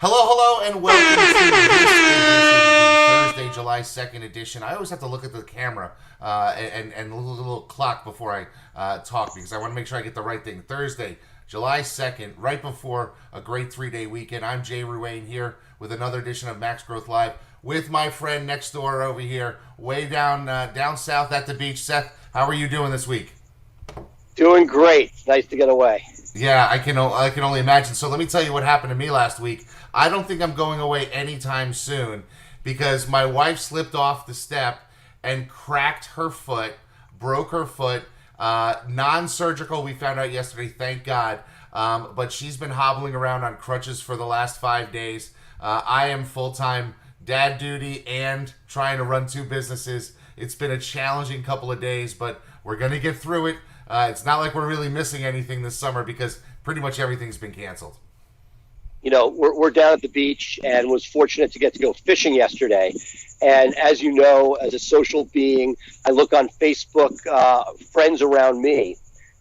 Hello, and welcome to this edition, the Thursday, July 2nd edition. I always have to look at the camera and a little clock before I talk because I want to make sure I get the right thing. Thursday, July 2nd, right before a great 3-day weekend. I'm Jay Ruane here with another edition of Max Growth Live with my friend next door over here, way down south at the beach. Seth, how are you doing this week? Doing great. Nice to get away. Yeah, I can only imagine. So let me tell you what happened to me last week. I don't think I'm going away anytime soon because my wife slipped off the step and cracked her foot, broke her foot. Non-surgical, we found out yesterday, thank God. But she's been hobbling around on crutches for the last 5 days. I am full-time dad duty and trying to run 2 businesses. It's been a challenging couple of days, but we're going to get through it. It's not like we're really missing anything this summer because pretty much everything's been canceled. You know, we're down at the beach and was fortunate to get to go fishing yesterday. And as you know, as a social being, I look on Facebook, friends around me,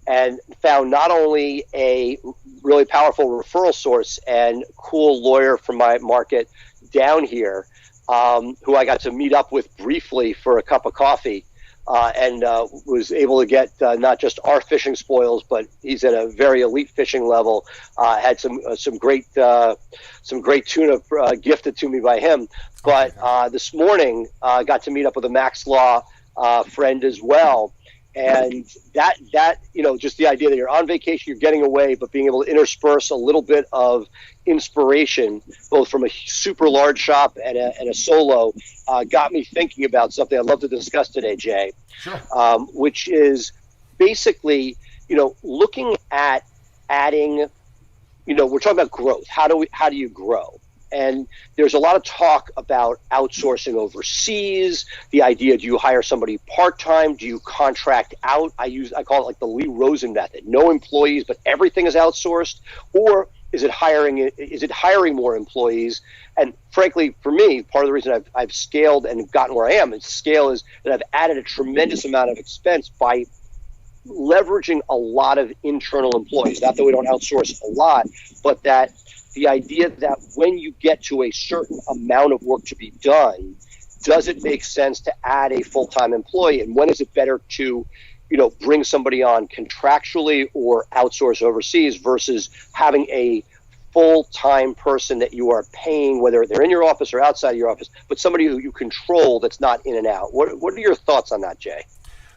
and found not only a really powerful referral source and cool lawyer from my market down here, who I got to meet up with briefly for a cup of coffee. And was able to get not just our fishing spoils, but he's at a very elite fishing level. Had some great tuna gifted to me by him. But this morning, got to meet up with a Max Law friend as well. And that just the idea that you're on vacation, you're getting away, but being able to intersperse a little bit of inspiration, both from a super large shop and a solo, got me thinking about something I'd love to discuss today, Jay. Sure. Which is basically, looking at adding, we're talking about growth. How do you grow? And there's a lot of talk about outsourcing overseas. The idea, do you hire somebody part-time? Do you contract out? I call it like the Lee Rosen method. No employees, but everything is outsourced. Or is it hiring more employees? And frankly, for me, part of the reason I've scaled and gotten where I am, and scale is that I've added a tremendous amount of expense by leveraging a lot of internal employees. Not that we don't outsource a lot, but that the idea that when you get to a certain amount of work to be done, does it make sense to add a full-time employee? And when is it better to, bring somebody on contractually or outsource overseas versus having a full-time person that you are paying, whether they're in your office or outside your office, but somebody who you control that's not in and out? What are your thoughts on that, Jay?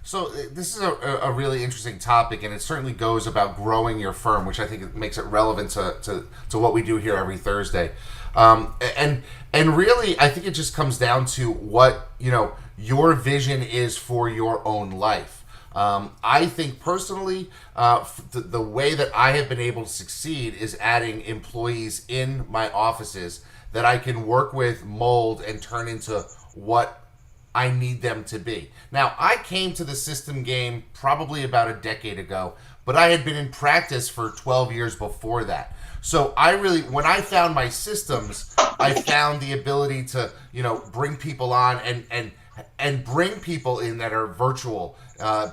So this is a really interesting topic, and it certainly goes about growing your firm, which I think makes it relevant to what we do here every Thursday. And really, I think it just comes down to what your vision is for your own life. I think personally, the way that I have been able to succeed is adding employees in my offices that I can work with, mold, and turn into what I need them to be. Now, I came to the system game probably about a decade ago, but I had been in practice for 12 years before that. So when I found my systems, I found the ability to, bring people on and bring people in that are virtual,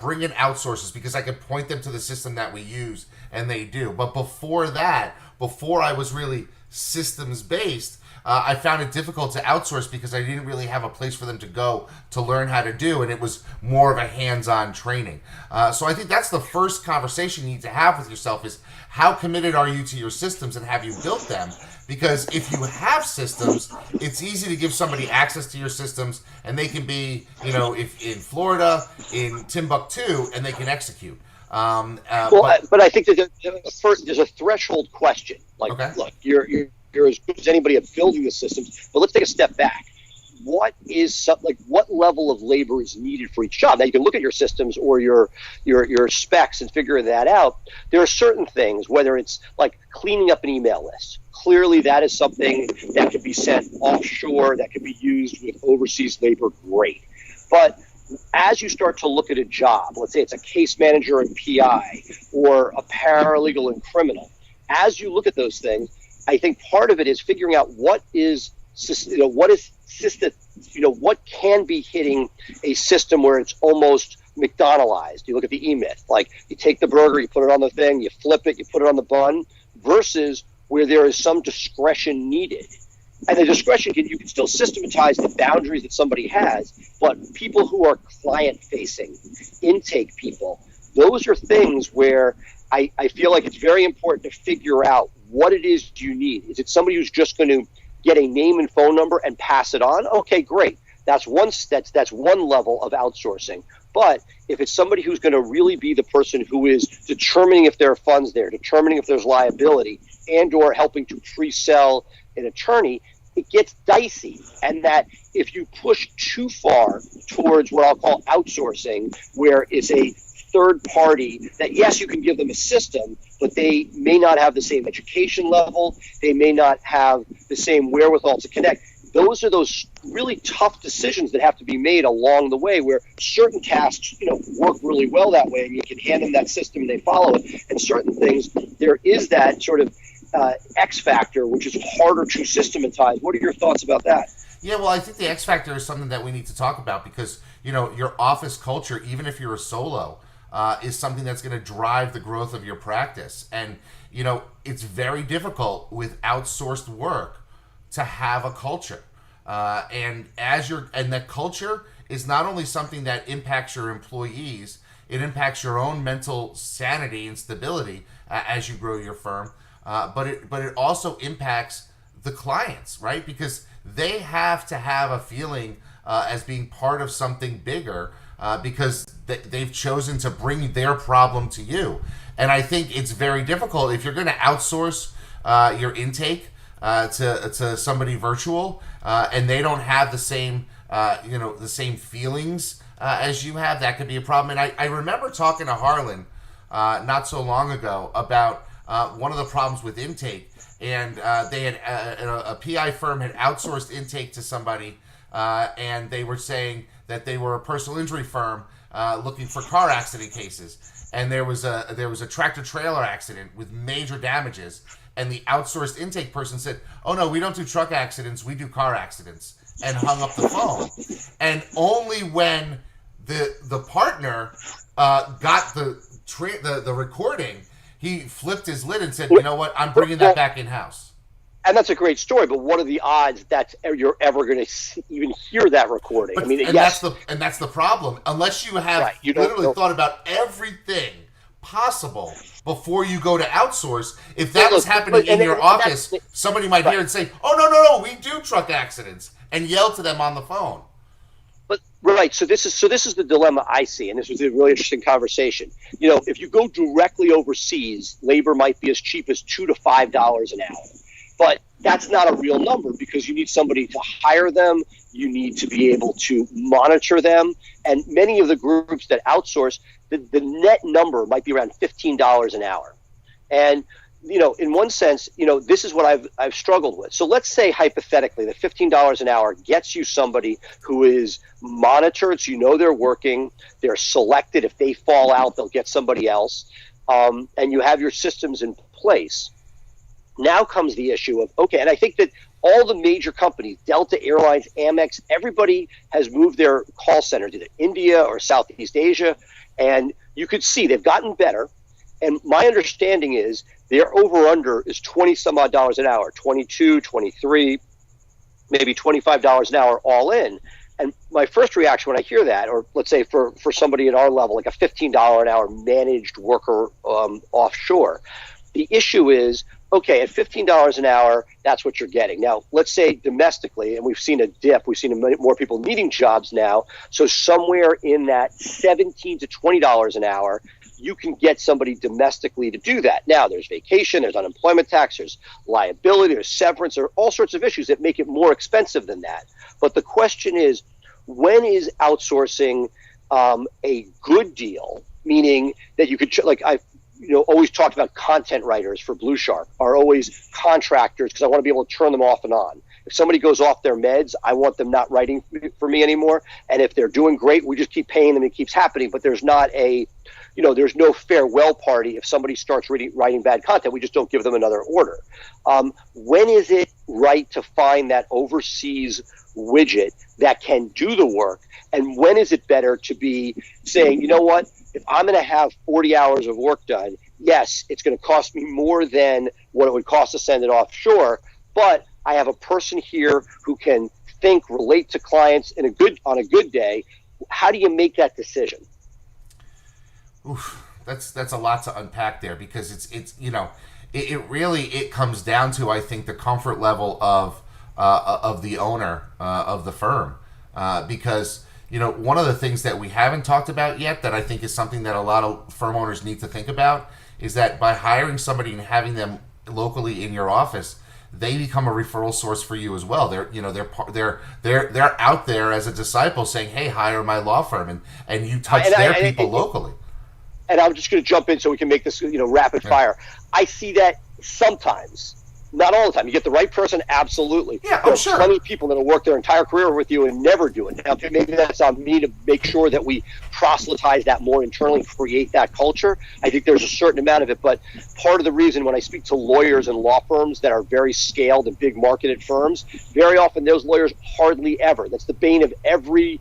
bring in outsources because I could point them to the system that we use, and they do. But before I was really systems based, I found it difficult to outsource because I didn't really have a place for them to go to learn how to do, and it was more of a hands-on training. So I think that's the first conversation you need to have with yourself is how committed are you to your systems and have you built them? Because if you have systems, it's easy to give somebody access to your systems, and they can be, if in Florida, in Timbuktu, and they can execute. But I think that there's a threshold question. Like, okay. Look, you're as good as anybody at building the systems, but let's take a step back. What level of labor is needed for each job? Now you can look at your systems or your specs and figure that out. There are certain things, whether it's like cleaning up an email list. Clearly that is something that could be sent offshore, that could be used with overseas labor, great. But as you start to look at a job, let's say it's a case manager and PI or a paralegal and criminal, as you look at those things, I think part of it is figuring out what can be hitting a system where it's almost McDonaldized. You look at the E-Myth, like you take the burger, you put it on the thing, you flip it, you put it on the bun, versus where there is some discretion needed. And the discretion, you can still systematize the boundaries that somebody has, but people who are client-facing, intake people, those are things where I feel like it's very important to figure out what it is you need. Is it somebody who's just going to get a name and phone number and pass it on? Okay, great. That's one level of outsourcing. But if it's somebody who's going to really be the person who is determining if there are funds there, determining if there's liability, and or helping to pre-sell an attorney, it gets dicey. And that if you push too far towards what I'll call outsourcing, where it's a third party that, yes, you can give them a system, but they may not have the same education level, they may not have the same wherewithal to connect. Those are those really tough decisions that have to be made along the way, where certain tasks, work really well that way, and you can hand them that system and they follow it. And certain things, there is that sort of X factor, which is harder to systematize. What are your thoughts about that? Yeah, well, I think the X factor is something that we need to talk about because, your office culture, even if you're a solo, is something that's going to drive the growth of your practice. And, it's very difficult with outsourced work to have a culture. And that culture is not only something that impacts your employees, it impacts your own mental sanity and stability as you grow your firm. But it also impacts the clients, right? Because they have to have a feeling as being part of something bigger because they've chosen to bring their problem to you. And I think it's very difficult if you're going to outsource your intake to somebody virtual and they don't have the same the same feelings as you have. That could be a problem. And I remember talking to Harlan not so long ago about one of the problems with intake, and they had a PI firm had outsourced intake to somebody, and they were saying that they were a personal injury firm looking for car accident cases, and there was a tractor trailer accident with major damages, and the outsourced intake person said, "Oh no, we don't do truck accidents, we do car accidents," and hung up the phone. And only when the partner got the recording, he flipped his lid and said, "You know what? I'm bringing that back in house." And that's a great story, but what are the odds that you're ever going to even hear that recording? But, I mean, that's the problem. Unless you have literally thought about everything possible before you go to outsource. If that was happening in your office, somebody might hear and say, "Oh no, we do truck accidents," and yell to them on the phone. But right, so this is the dilemma I see, and this was a really interesting conversation. If you go directly overseas, labor might be as cheap as $2 to $5 an hour, but that's not a real number because you need somebody to hire them, you need to be able to monitor them, and many of the groups that outsource, the net number might be around $15 an hour, and in one sense, this is what I've struggled with. So let's say hypothetically that $15 an hour gets you somebody who is monitored, so they're working, they're selected. If they fall out, they'll get somebody else, and you have your systems in place. Now comes the issue of, okay, and I think that all the major companies, Delta Airlines, Amex, everybody has moved their call centers either India or Southeast Asia, and you could see they've gotten better. And my understanding is their over-under is 20 some odd dollars an hour, 22, 23, maybe $25 an hour all in. And my first reaction when I hear that, or let's say for somebody at our level, like a $15 an hour managed worker offshore, the issue is, okay, at $15 an hour, that's what you're getting. Now, let's say domestically, and we've seen a dip, we've seen more people needing jobs now, so somewhere in that $17 to $20 an hour, you can get somebody domestically to do that. Now, there's vacation, there's unemployment tax, there's liability, there's severance, there are all sorts of issues that make it more expensive than that. But the question is, when is outsourcing a good deal? Meaning that you could, always talked about content writers for Blue Shark are always contractors because I want to be able to turn them off and on. If somebody goes off their meds, I want them not writing for me anymore. And if they're doing great, we just keep paying them. It keeps happening, but there's not a there's no farewell party if somebody starts writing bad content. We just don't give them another order. When is it right to find that overseas widget that can do the work? And when is it better to be saying, you know what, if I'm going to have 40 hours of work done, yes, it's going to cost me more than what it would cost to send it offshore, but I have a person here who can think, relate to clients on a good day. How do you make that decision? Oof, that's a lot to unpack there, because it's it really comes down to, I think, the comfort level of the owner of the firm, because one of the things that we haven't talked about yet that I think is something that a lot of firm owners need to think about is that by hiring somebody and having them locally in your office, they become a referral source for you as well. They're out there as a disciple saying, "Hey, hire my law firm," and you touch their people locally. And I'm just going to jump in so we can make this rapid fire. I see that sometimes. Not all the time. You get the right person, absolutely. Yeah, There's sure. plenty of people that will work their entire career with you and never do it. Now, maybe that's on me to make sure that we proselytize that more internally, create that culture. I think there's a certain amount of it, but part of the reason when I speak to lawyers and law firms that are very scaled and big marketed firms, very often those lawyers hardly ever. That's the bane of every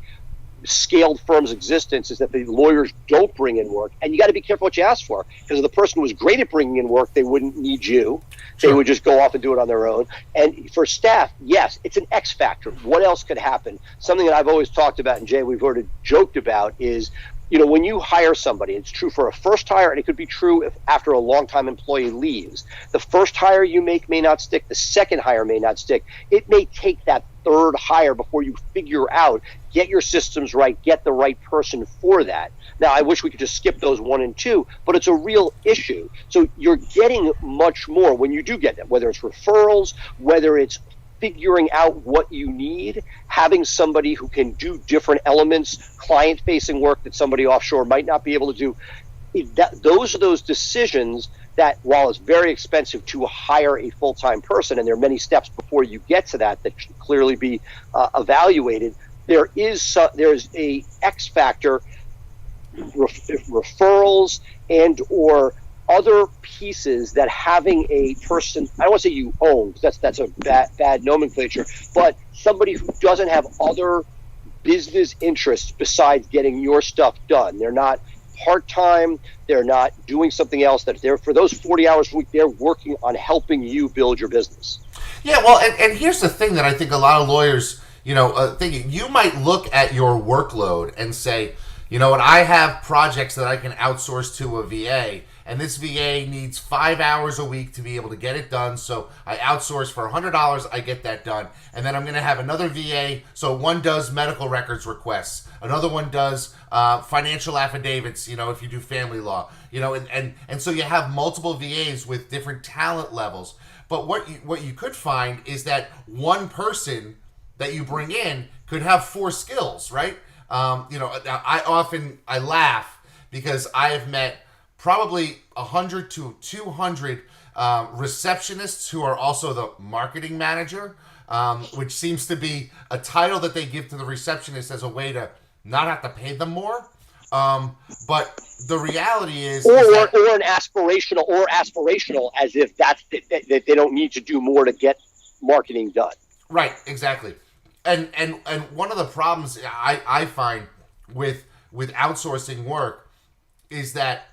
scaled firm's existence, is that the lawyers don't bring in work, and you got to be careful what you ask for, because if the person was great at bringing in work, they wouldn't need you. Sure. They would just go off and do it on their own. And for staff, yes, it's an X factor. What else could happen? Something that I've always talked about, and Jay, we've already joked about, is when you hire somebody, it's true for a first hire, and it could be true if after a long-time employee leaves. The first hire you make may not stick. The second hire may not stick. It may take that third hire before you figure out, get your systems right, get the right person for that. Now, I wish we could just skip those 1 and 2, but it's a real issue. So you're getting much more when you do get them, whether it's referrals, whether it's figuring out what you need, having somebody who can do different elements, client-facing work that somebody offshore might not be able to do. Those are those decisions that, while it's very expensive to hire a full-time person, and there are many steps before you get to that should clearly be evaluated, there's a X factor, referrals and or other pieces that having a person, I don't want to say you own, because that's a bad nomenclature, but somebody who doesn't have other business interests besides getting your stuff done. They're not part-time, they're not doing something else, that they're, for those 40 hours a week, they're working on helping you build your business. Yeah, well, and here's the thing that I think a lot of lawyers, thinking, you might look at your workload and say, what, I have projects that I can outsource to a VA, and this VA needs 5 hours a week to be able to get it done, so I outsource for $100, I get that done. And then I'm going to have another VA, so one does medical records requests, another one does financial affidavits, if you do family law, and so you have multiple VAs with different talent levels. But what you could find is that one person that you bring in could have 4 skills, right? I laugh because I have met probably 100 to 200 receptionists who are also the marketing manager, which seems to be a title that they give to the receptionist as a way to not have to pay them more. But the reality is, or aspirational, as if that they don't need to do more to get marketing done. Right, exactly. And one of the problems I find with outsourcing work is that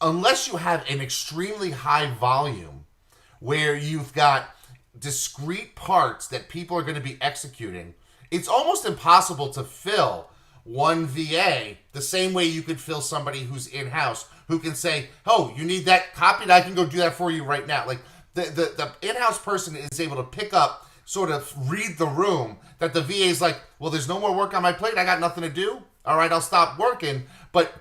unless you have an extremely high volume where you've got discrete parts that people are going to be executing, it's almost impossible to fill one VA the same way you could fill somebody who's in-house, who can say, oh, you need that copied? I can go do that for you right now. Like the in-house person is able to pick up, sort of read the room, that the VA is like, well, there's no more work on my plate. I got nothing to do. All right, I'll stop working. But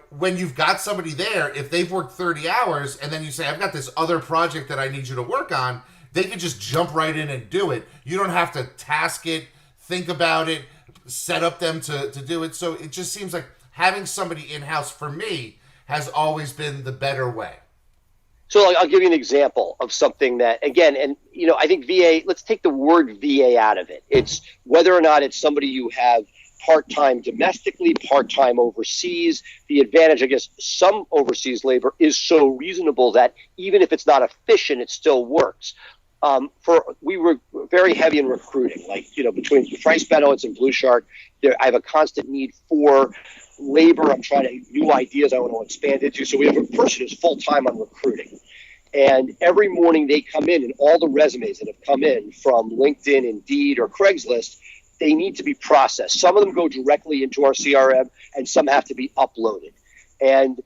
when you've got somebody there, if they've worked 30 hours and then you say, I've got this other project that I need you to work on, they can just jump right in and do it. You don't have to task it, think about it, set up them to do it. So it just seems like having somebody in-house, for me, has always been the better way. So I'll give you an example of something that, again, and I think VA, let's take the word VA out of it. It's whether or not it's somebody you have part-time domestically, part-time overseas. The advantage, I guess, some overseas labor is so reasonable that even if it's not efficient, it still works. We were very heavy in recruiting, like, between Price Benowitz and Blue Shark, I have a constant need for labor. I'm trying to new ideas I want to expand into. So we have a person who's full-time on recruiting. And every morning they come in, and all the resumes that have come in from LinkedIn, Indeed, or Craigslist, they need to be processed. Some of them go directly into our CRM, and some have to be uploaded. And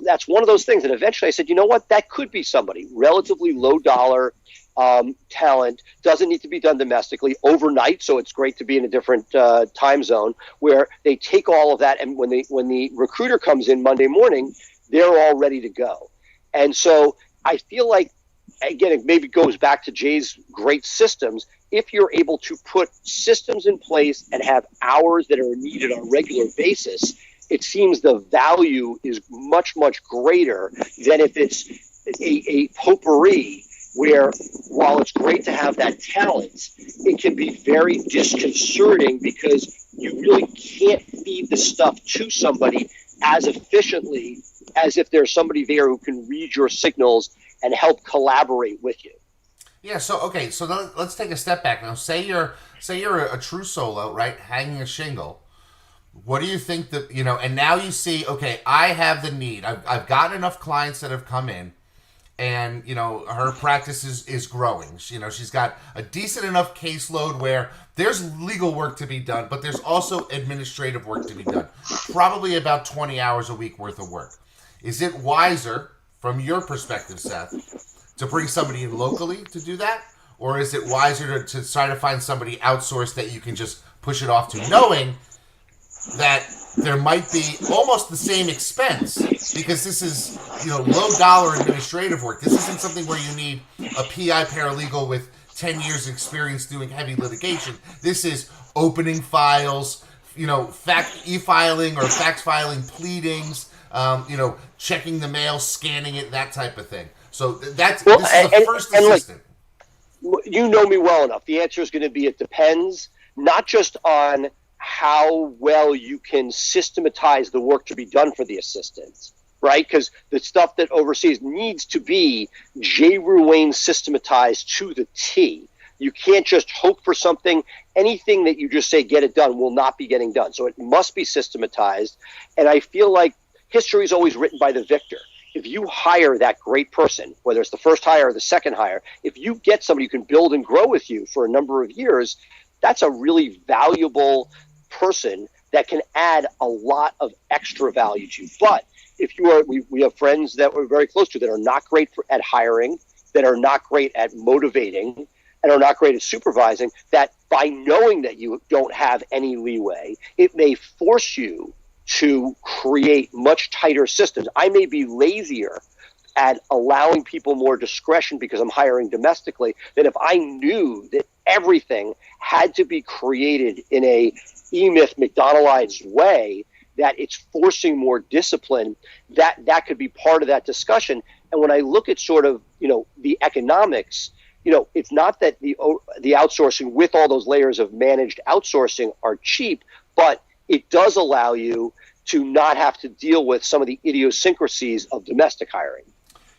that's one of those things. And eventually I said, you know what? That could be somebody, relatively low dollar talent, doesn't need to be done domestically overnight. So it's great to be in a different time zone where they take all of that. And when the recruiter comes in Monday morning, they're all ready to go. And so I feel like, again, it maybe goes back to Jay's great systems. If you're able to put systems in place and have hours that are needed on a regular basis, it seems the value is much, much greater than if it's a potpourri where, while it's great to have that talent, it can be very disconcerting because you really can't feed the stuff to somebody as efficiently as if there's somebody there who can read your signals and help collaborate with you. Yeah. So let's take a step back now. Say you're a true solo, right, hanging a shingle. What do you think that And now you see, okay, I have the need. I've got enough clients that have come in, and her practice is growing. She's got a decent enough caseload where there's legal work to be done, but there's also administrative work to be done. Probably about 20 hours a week worth of work. Is it wiser, from your perspective, Seth, to bring somebody in locally to do that? Or is it wiser to try to find somebody outsourced that you can just push it off to, knowing that there might be almost the same expense, because this is, low dollar administrative work. This isn't something where you need a PI paralegal with 10 years experience doing heavy litigation. This is opening files, e-filing or fax filing pleadings, checking the mail, scanning it, that type of thing. So this is the first assistant. You know me well enough. The answer is going to be it depends, not just on how well you can systematize the work to be done for the assistants, right? Because the stuff that overseas needs to be J. Ruane systematized to the T. You can't just hope for something. Anything that you just say, get it done, will not be getting done. So it must be systematized. And I feel like history is always written by the victor. If you hire that great person, whether it's the first hire or the second hire, if you get somebody who can build and grow with you for a number of years, that's a really valuable person that can add a lot of extra value to you. But if you are, we have friends that we're very close to that are not great at hiring, that are not great at motivating, and are not great at supervising, that by knowing that you don't have any leeway, it may force you to create much tighter systems. I may be lazier at allowing people more discretion because I'm hiring domestically than if I knew that everything had to be created in a E-Myth McDonaldized way, that it's forcing more discipline. That could be part of that discussion. And when I look at sort of, the economics, it's not that the outsourcing with all those layers of managed outsourcing are cheap, but it does allow you to not have to deal with some of the idiosyncrasies of domestic hiring.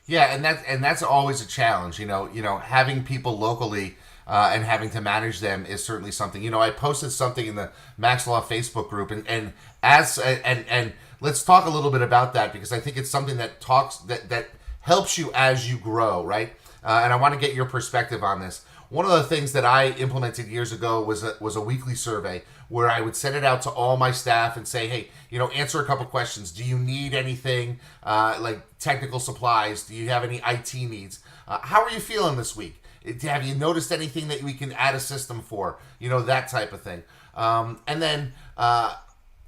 Yeah, and that's always a challenge. Having people locally and having to manage them is certainly something. I posted something in the Max Law Facebook group, and let's talk a little bit about that, because I think it's something that helps you as you grow, right? And I want to get your perspective on this. One of the things that I implemented years ago was a weekly survey where I would send it out to all my staff and say, hey, answer a couple questions. Do you need anything like technical supplies? Do you have any IT needs? How are you feeling this week? Have you noticed anything that we can add a system for? That type of thing. And then,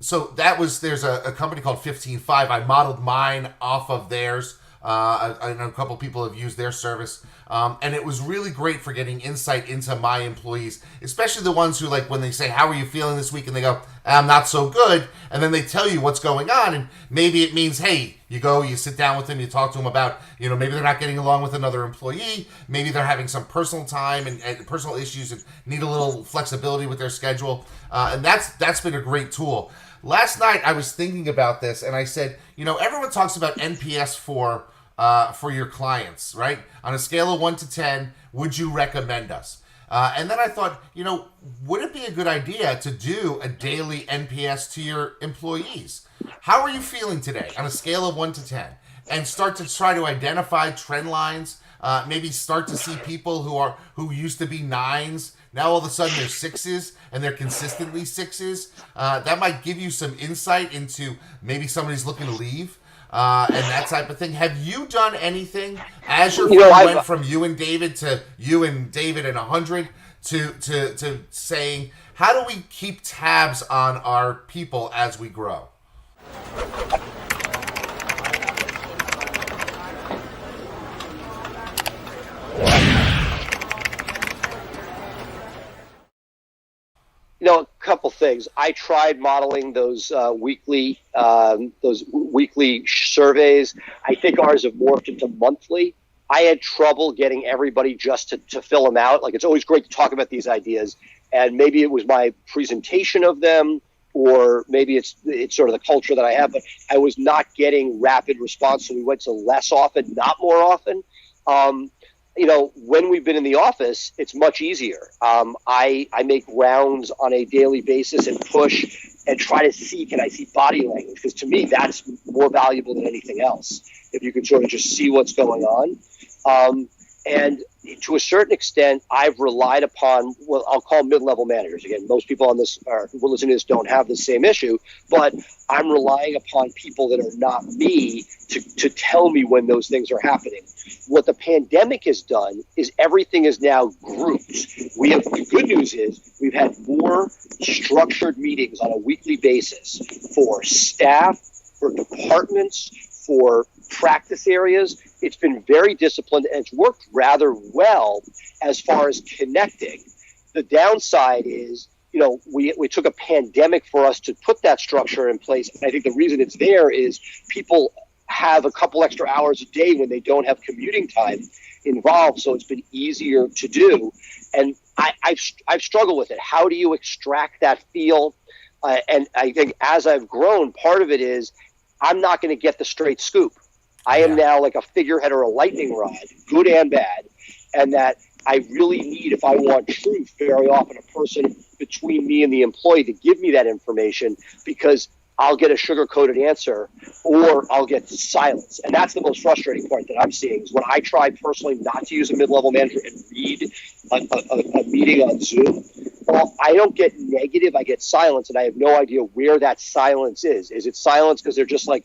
so there's a company called 15.5. I modeled mine off of theirs. I know a couple people have used their service, and it was really great for getting insight into my employees, especially the ones who, like, when they say, "How are you feeling this week?" and they go, "I'm not so good," and then they tell you what's going on, and maybe it means, hey, you go, you sit down with them, you talk to them about, maybe they're not getting along with another employee, maybe they're having some personal time and personal issues and need a little flexibility with their schedule, and that's been a great tool. Last night I was thinking about this, and I said, everyone talks about NPS for your clients, right? On a scale of 1 to 10, would you recommend us? And then I thought, would it be a good idea to do a daily NPS to your employees? How are you feeling today on a scale of 1 to 10? And start to try to identify trend lines. Maybe start to see people who used to be 9s. Now all of a sudden they're 6s, and they're consistently 6s. That might give you some insight into maybe somebody's looking to leave. And that type of thing. Have you done anything as your friend went from you and David to you and David and 100 to saying, how do we keep tabs on our people as we grow? A couple things. I tried modeling those weekly surveys. I think ours have morphed into monthly. I had trouble getting everybody just to fill them out. Like, it's always great to talk about these ideas, and maybe it was my presentation of them, or maybe it's sort of the culture that I have, but I was not getting rapid response, so we went to less often, not more often. When we've been in the office, it's much easier. I make rounds on a daily basis and push and try to see, can I see body language? Because to me, that's more valuable than anything else. If you can sort of just see what's going on. And to a certain extent, I've relied upon what I'll call mid-level managers. Again, most people on this who will listen to this don't have the same issue, but I'm relying upon people that are not me to tell me when those things are happening. What the pandemic has done is everything is now grouped. The good news is we've had more structured meetings on a weekly basis for staff, for departments, for practice areas. It's been very disciplined, and it's worked rather well as far as connecting. The downside is, we took a pandemic for us to put that structure in place. And I think the reason it's there is people have a couple extra hours a day when they don't have commuting time involved, so it's been easier to do. And I've struggled with it. How do you extract that feel? And I think as I've grown, part of it is I'm not going to get the straight scoop. I am now like a figurehead or a lightning rod, good and bad, and that I really need, if I want truth, very often a person between me and the employee to give me that information, because I'll get a sugar-coated answer or I'll get silence. And that's the most frustrating part that I'm seeing is when I try personally not to use a mid-level manager and read a meeting on Zoom, well, I don't get negative, I get silence, and I have no idea where that silence is. Is it silence because they're just like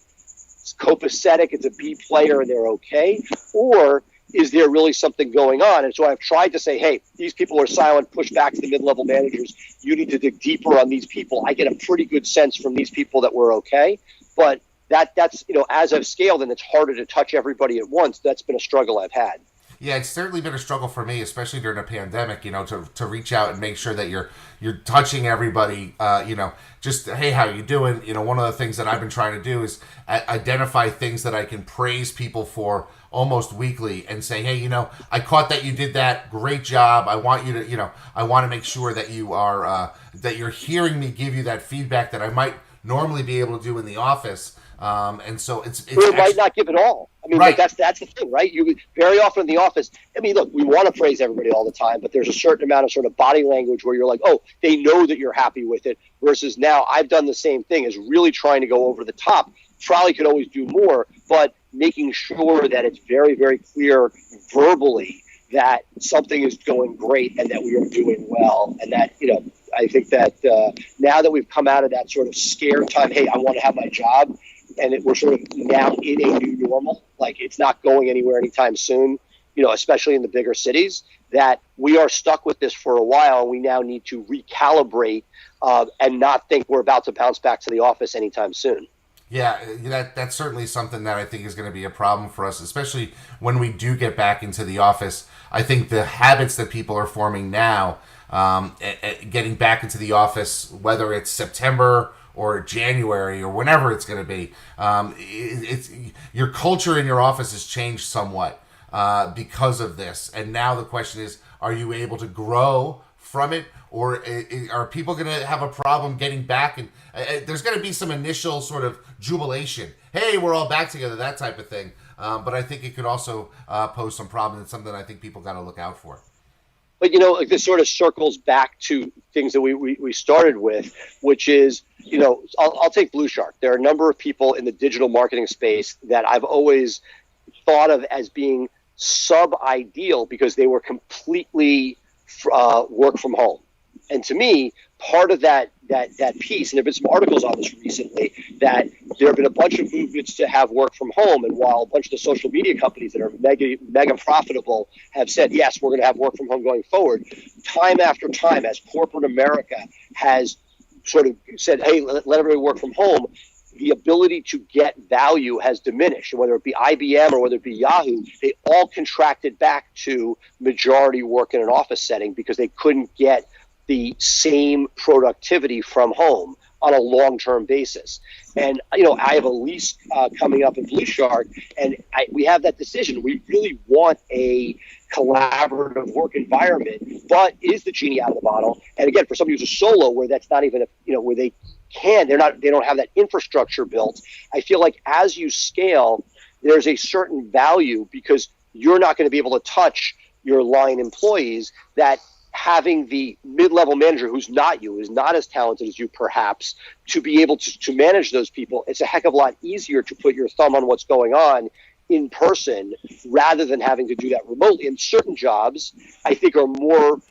copacetic, it's a B player and they're okay? Or is there really something going on? And so I've tried to say, hey, these people are silent, push back to the mid-level managers. You need to dig deeper on these people. I get a pretty good sense from these people that we're okay. But that's, as I've scaled and it's harder to touch everybody at once, that's been a struggle I've had. Yeah, it's certainly been a struggle for me, especially during a pandemic, to reach out and make sure that you're touching everybody, just, hey, how you doing? One of the things that I've been trying to do is identify things that I can praise people for almost weekly and say, hey, I caught that you did that. Great job. I want you to, I want to make sure that you are, that you're hearing me give you that feedback that I might normally be able to do in the office. And so it's might not give it all. I mean, right. That's the thing, right? You very often in the office. I mean, look, we want to praise everybody all the time, but there's a certain amount of sort of body language where you're like, oh, they know that you're happy with it. Versus now, I've done the same thing, is really trying to go over the top. Probably could always do more, but making sure that it's very, very clear verbally that something is going great and that we are doing well, and that I think that now that we've come out of that sort of scare time, hey, I want to have my job. And we're sort of now in a new normal, like it's not going anywhere anytime soon, especially in the bigger cities, that we are stuck with this for a while. And we now need to recalibrate and not think we're about to bounce back to the office anytime soon. Yeah, that's certainly something that I think is going to be a problem for us, especially when we do get back into the office. I think the habits that people are forming now, getting back into the office, whether it's September or January or whenever it's going to be, it's your culture in your office has changed somewhat because of this. And now the question is, are you able to grow from it, or are people going to have a problem getting back? And there's going to be some initial sort of jubilation. Hey, we're all back together, that type of thing. But I think it could also pose some problems. It's something I think people got to look out for. But, like this sort of circles back to things that we started with, which is, I'll take Blue Shark. There are a number of people in the digital marketing space that I've always thought of as being sub-ideal because they were completely work from home. And to me, part of that piece, and there have been some articles on this recently, that there have been a bunch of movements to have work from home. And while a bunch of the social media companies that are mega profitable have said, yes, we're going to have work from home going forward, time after time, as corporate America has sort of said, hey, let everybody work from home, the ability to get value has diminished. And whether it be IBM or whether it be Yahoo, they all contracted back to majority work in an office setting because they couldn't get the same productivity from home on a long-term basis. And, I have a lease coming up in Blue Shark, and we have that decision. We really want a collaborative work environment, but is the genie out of the bottle? And again, for somebody who's a solo, where that's not even, where they don't have that infrastructure built. I feel like as you scale, there's a certain value because you're not going to be able to touch your line employees that having the mid-level manager who's not you, is not as talented as you perhaps, to be able to manage those people. It's a heck of a lot easier to put your thumb on what's going on in person rather than having to do that remotely. And certain jobs, I think, are more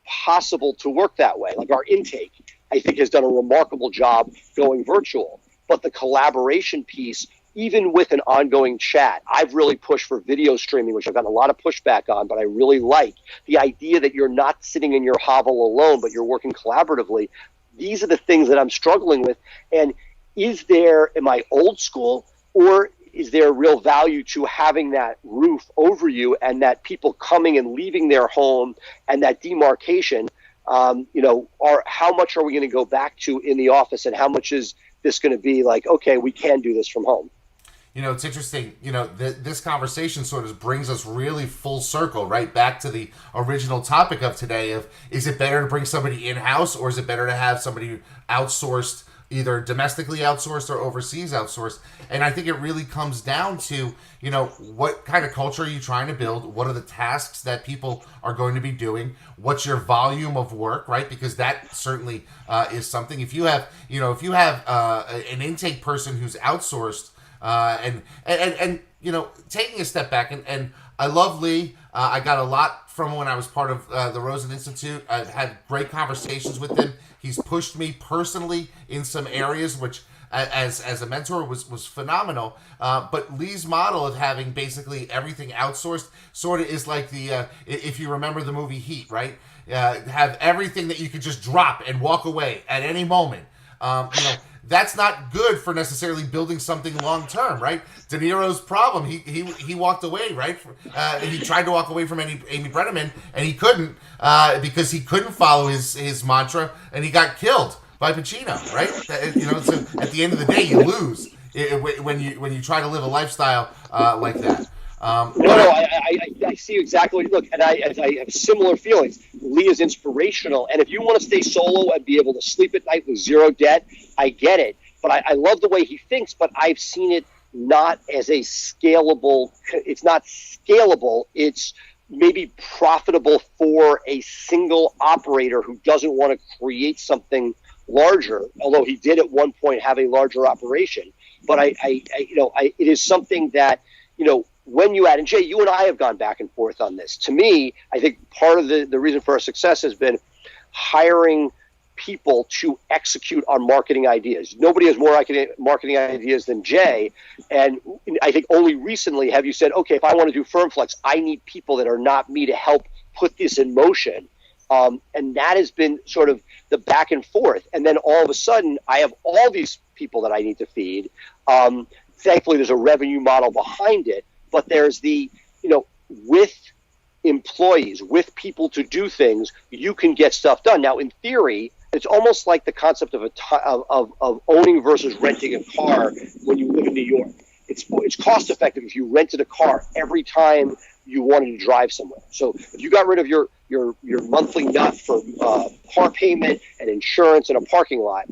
possible to work that way. Like our intake, I think, has done a remarkable job going virtual. But the collaboration piece, even with an ongoing chat, I've really pushed for video streaming, which I've gotten a lot of pushback on, but I really like the idea that you're not sitting in your hovel alone, but you're working collaboratively. These are the things that I'm struggling with. And am I old school, or is there real value to having that roof over you and that people coming and leaving their home and that demarcation? How much are we going to go back to in the office, and how much is this going to be like, okay, we can do this from home? It's interesting, this conversation sort of brings us really full circle, right back to the original topic of today of, is it better to bring somebody in-house, or is it better to have somebody outsourced, either domestically outsourced or overseas outsourced? And I think it really comes down to, what kind of culture are you trying to build? What are the tasks that people are going to be doing? What's your volume of work, right? Because that certainly is something. If you have, an intake person who's outsourced, and taking a step back, and I love Lee. I got a lot from when I was part of the Rosen Institute. I've had great conversations with him. He's pushed me personally in some areas, which as a mentor was phenomenal. But Lee's model of having basically everything outsourced sort of is like the if you remember the movie Heat, right? Have everything that you could just drop and walk away at any moment. That's not good for necessarily building something long term, right? De Niro's problem, he walked away, right? He tried to walk away from Amy Brenneman, and he couldn't because he couldn't follow his mantra, and he got killed by Pacino, right? So at the end of the day, you lose when you try to live a lifestyle like that. I see exactly. Look, and I have similar feelings. Lee is inspirational, and if you want to stay solo and be able to sleep at night with zero debt, I get it. But I love the way he thinks. But I've seen it not as a scalable. It's not scalable. It's maybe profitable for a single operator who doesn't want to create something larger. Although he did at one point have a larger operation. But it is something that when you add, and Jay, you and I have gone back and forth on this. To me, I think part of the reason for our success has been hiring people to execute on marketing ideas. Nobody has more marketing ideas than Jay. And I think only recently have you said, okay, if I want to do FirmFlex, I need people that are not me to help put this in motion. And that has been sort of the back and forth. And then all of a sudden, I have all these people that I need to feed. Thankfully, there's a revenue model behind it, but there's with employees, with people to do things, you can get stuff done. Now, in theory, it's almost like the concept of owning versus renting a car when you live in New York. It's cost effective if you rented a car every time you wanted to drive somewhere. So if you got rid of your monthly nut for car payment and insurance and a parking lot,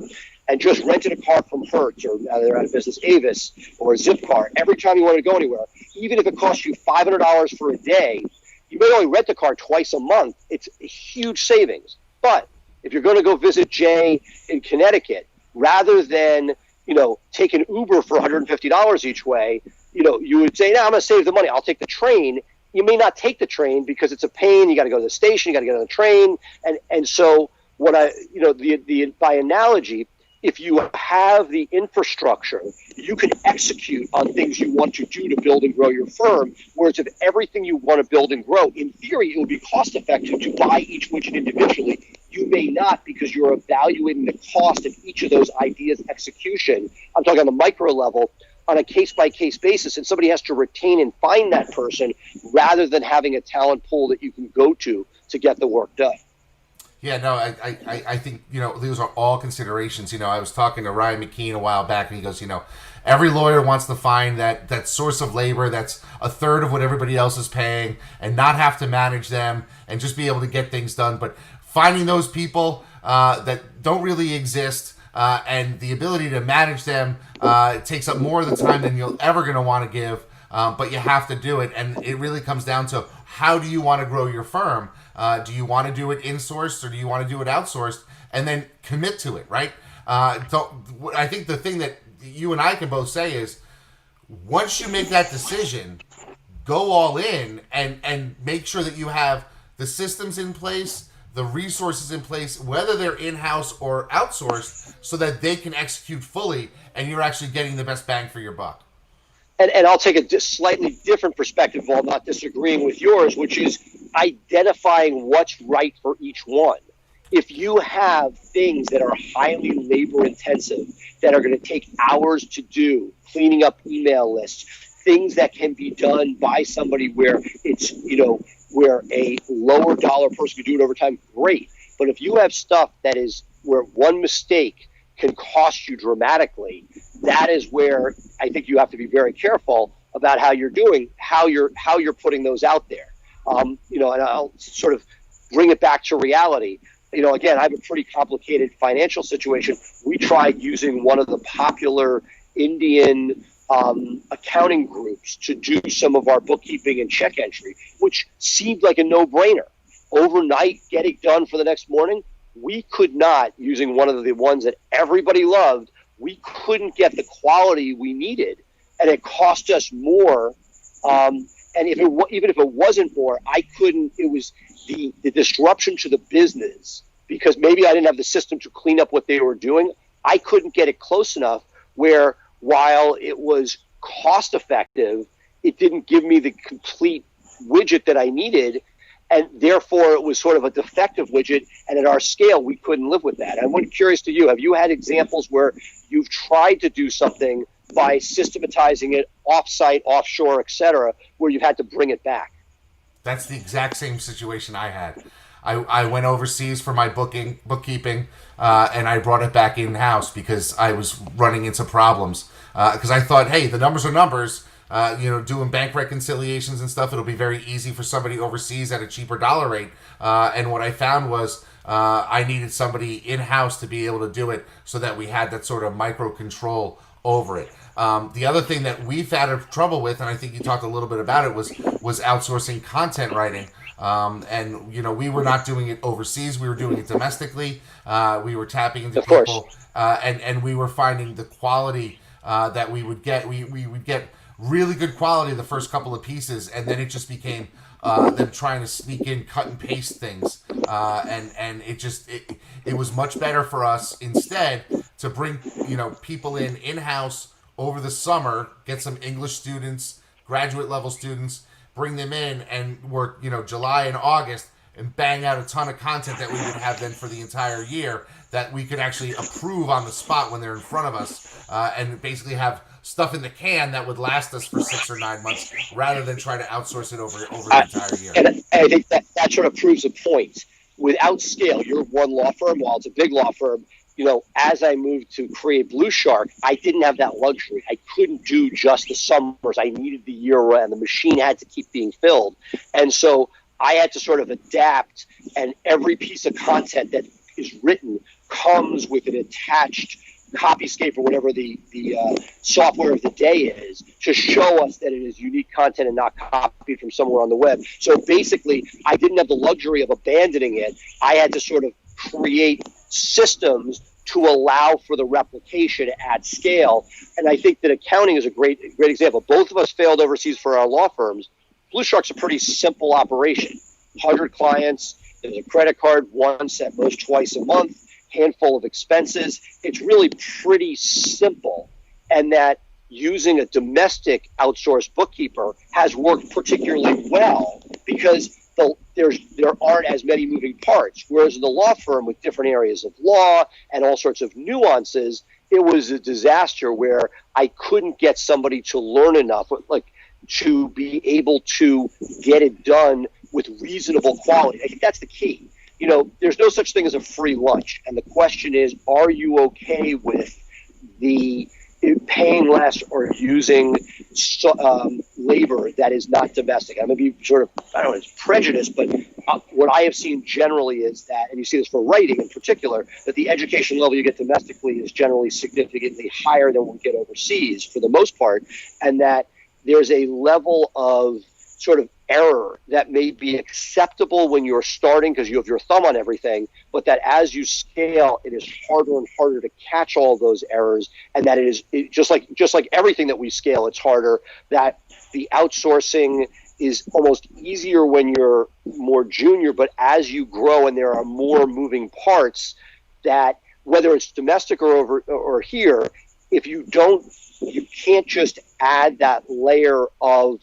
and just rented a car from Hertz, or they're out of business, Avis, or a Zipcar, every time you wanted to go anywhere, even if it costs you $500 for a day, you may only rent the car twice a month. It's a huge savings. But if you're going to go visit Jay in Connecticut, rather than take an Uber for $150 each way, you would say, no, I'm going to save the money. I'll take the train. You may not take the train because it's a pain. You got to go to the station. You got to get on the train. And so what by analogy, if you have the infrastructure, you can execute on things you want to do to build and grow your firm. Whereas if everything you want to build and grow, in theory, it would be cost effective to buy each widget individually. You may not, because you're evaluating the cost of each of those ideas' execution. I'm talking on the micro level, on a case-by-case basis, and somebody has to retain and find that person rather than having a talent pool that you can go to get the work done. Yeah, no, I think, those are all considerations. I was talking to Ryan McKean a while back, and he goes, every lawyer wants to find that source of labor that's a third of what everybody else is paying and not have to manage them and just be able to get things done. But finding those people that don't really exist and the ability to manage them takes up more of the time than you're ever going to want to give, but you have to do it. And it really comes down to, how do you want to grow your firm? Do you want to do it insourced, or do you want to do it outsourced? And then commit to it, right? I think the thing that you and I can both say is, once you make that decision, go all in and make sure that you have the systems in place, the resources in place, whether they're in-house or outsourced, so that they can execute fully and you're actually getting the best bang for your buck. And I'll take a slightly different perspective while not disagreeing with yours, which is identifying what's right for each one. If you have things that are highly labor intensive, that are going to take hours to do, cleaning up email lists, things that can be done by somebody where it's, where a lower dollar person could do it over time, great. But if you have stuff that is where one mistake can cost you dramatically, that is where I think you have to be very careful about how you're putting those out there. And I'll sort of bring it back to reality. Again, I have a pretty complicated financial situation. We tried using one of the popular Indian accounting groups to do some of our bookkeeping and check entry, which seemed like a no-brainer. Overnight, get it done for the next morning. We could not, using one of the ones that everybody loved, we couldn't get the quality we needed, and it cost us more. And even if it wasn't more, I couldn't. It was the disruption to the business, because maybe I didn't have the system to clean up what they were doing. I couldn't get it close enough where, while it was cost effective, it didn't give me the complete widget that I needed. And therefore, it was sort of a defective widget. And at our scale, we couldn't live with that. I'm curious to you, have you had examples where you've tried to do something by systematizing it offsite, offshore, et cetera, where you've had to bring it back? That's the exact same situation I had. I went overseas for my bookkeeping, and I brought it back in-house because I was running into problems. Because I thought, hey, the numbers are numbers. Doing bank reconciliations and stuff, it'll be very easy for somebody overseas at a cheaper dollar rate. And what I found was I needed somebody in-house to be able to do it, so that we had that sort of micro control over it. The other thing that we've had trouble with, and I think you talked a little bit about it, was outsourcing content writing. We were not doing it overseas. We were doing it domestically. We were tapping into people, and we were finding the quality that we would get. We would get really good quality the first couple of pieces, and then it just became them trying to sneak in cut and paste things, and it was much better for us instead to bring people in-house over the summer, get some English students, graduate level students, bring them in and work July and August and bang out a ton of content that we would have then for the entire year that we could actually approve on the spot when they're in front of us, and basically have stuff in the can that would last us for 6 or 9 months, rather than try to outsource it over the entire year. And I think that sort of proves a point. Without scale, you're one law firm. While it's a big law firm, as I moved to create Blue Shark, I didn't have that luxury. I couldn't do just the summers. I needed the year round. The machine had to keep being filled. And so I had to sort of adapt, and every piece of content that is written comes with an attached Copyscape or whatever the software of the day is, to show us that it is unique content and not copied from somewhere on the web. So basically, I didn't have the luxury of abandoning it. I had to sort of create systems to allow for the replication at scale. And I think that accounting is a great example. Both of us failed overseas for our law firms. Blue Shark's a pretty simple operation. 100 clients, there's a credit card once, at most twice a month, handful of expenses. It's really pretty simple. And that using a domestic outsourced bookkeeper has worked particularly well because there aren't as many moving parts. Whereas in the law firm, with different areas of law and all sorts of nuances, it was a disaster where I couldn't get somebody to learn enough, to be able to get it done with reasonable quality. I think that's the key. There's no such thing as a free lunch. And the question is, are you okay with the paying less or using labor that is not domestic? I'm going to be sort of, I don't know, it's prejudiced, but what I have seen generally is that, and you see this for writing in particular, that the education level you get domestically is generally significantly higher than what we get overseas for the most part, and that there's a level of sort of error that may be acceptable when you're starting because you have your thumb on everything, but that as you scale, it is harder and harder to catch all those errors, and that just like everything that we scale, it's harder. That the outsourcing is almost easier when you're more junior, but as you grow and there are more moving parts, that whether it's domestic or here, if you can't just add that layer of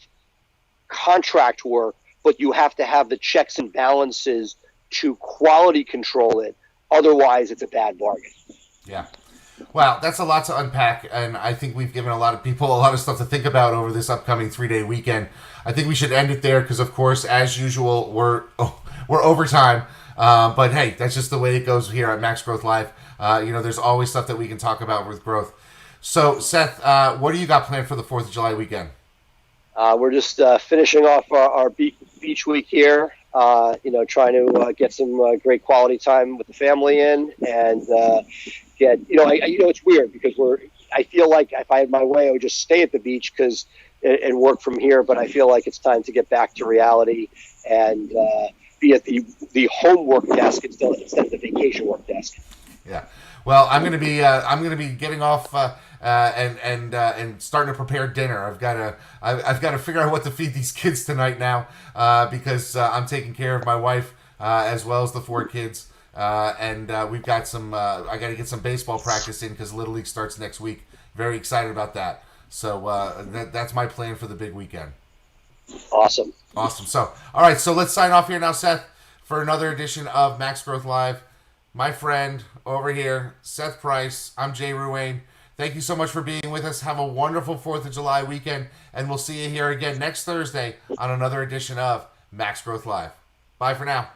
contract work, but you have to have the checks and balances to quality control it. Otherwise, it's a bad bargain. Yeah. Wow, that's a lot to unpack, and I think we've given a lot of people a lot of stuff to think about over this upcoming 3-day weekend. I think we should end it there because, of course, as usual, we're overtime. But hey, that's just the way it goes here at Max Growth Live. There's always stuff that we can talk about with growth. So, Seth, what do you got planned for the 4th of July weekend? We're just finishing off our beach week here, trying to get some great quality time with the family in, and it's weird because I feel like if I had my way, I would just stay at the beach and work from here, but I feel like it's time to get back to reality and be at the homework desk instead of the vacation work desk. Yeah. Well, I'm gonna be getting off and starting to prepare dinner. I've got to figure out what to feed these kids tonight now because I'm taking care of my wife as well as the 4 kids, and we've got some. I got to get some baseball practice in because Little League starts next week. Very excited about that. So that's my plan for the big weekend. Awesome. So, all right. So let's sign off here now, Seth, for another edition of Max Growth Live. My friend over here, Seth Price. I'm Jay Ruane. Thank you so much for being with us. Have a wonderful 4th of July weekend, and we'll see you here again next Thursday on another edition of Max Growth Live. Bye for now.